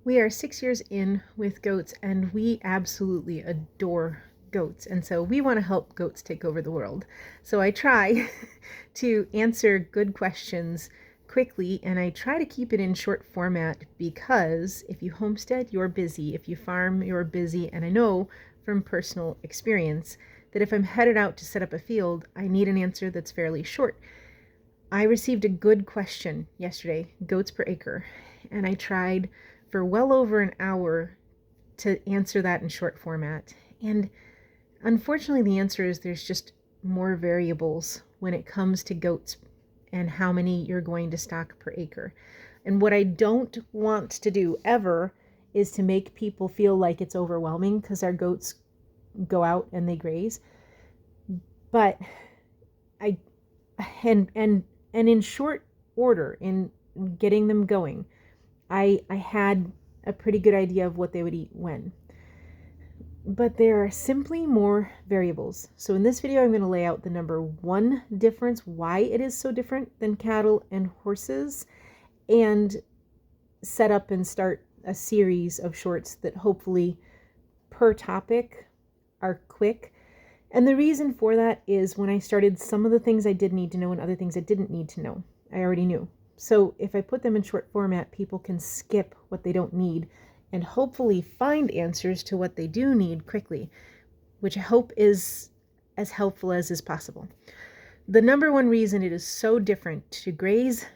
We are 6 years in with goats, and we absolutely adore goats. And so we want to help goats take over the world. So I try to answer good questions quickly, and I try to keep it in short format because if you homestead, you're busy. If you farm, you're busy. And I know from personal experience that if I'm headed out to set up a field, I need an answer that's fairly short. I received a good question yesterday, goats per acre, and I tried for well over an hour to answer that in short format. And unfortunately, the answer is there's just more variables when it comes to goats and how many you're going to stock per acre. And what I don't want to do ever is to make people feel like it's overwhelming because our goats go out and they graze. But I and in short order, in getting them going, I had a pretty good idea of what they would eat when. But there are simply more variables. So in this video, I'm going to lay out the number one difference, why it is so different than cattle and horses, and set up and start a series of shorts that hopefully per topic are quick. And the reason for that is when I started, some of the things I did need to know and other things I didn't need to know, I already knew. So if I put them in short format, people can skip what they don't need and hopefully find answers to what they do need quickly, which I hope is as helpful as is possible. The number one reason it is so different to graze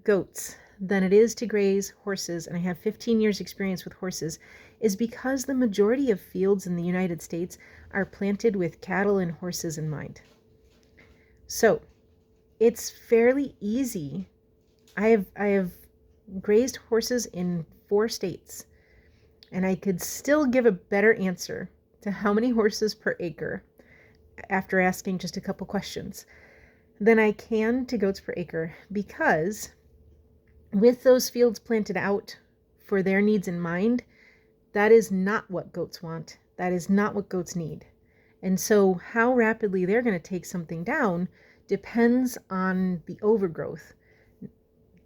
goats than it is to graze horses, and I have 15 years experience with horses, is because the majority of fields in the United States are planted with cattle and horses in mind. So it's fairly easy. I have grazed horses in 4 states, and I could still give a better answer to how many horses per acre after asking just a couple questions than I can to goats per acre, because with those fields planted out for their needs in mind, that is not what goats want. That is not what goats need. And so how rapidly they're going to take something down depends on the overgrowth.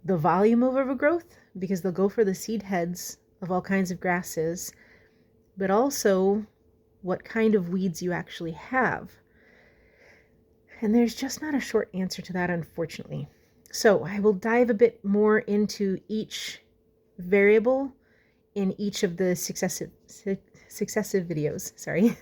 The volume of overgrowth, because they'll go for the seed heads of all kinds of grasses, but also what kind of weeds you actually have. And there's just not a short answer to that, unfortunately. So I will dive a bit more into each variable in each of the successive videos. Sorry.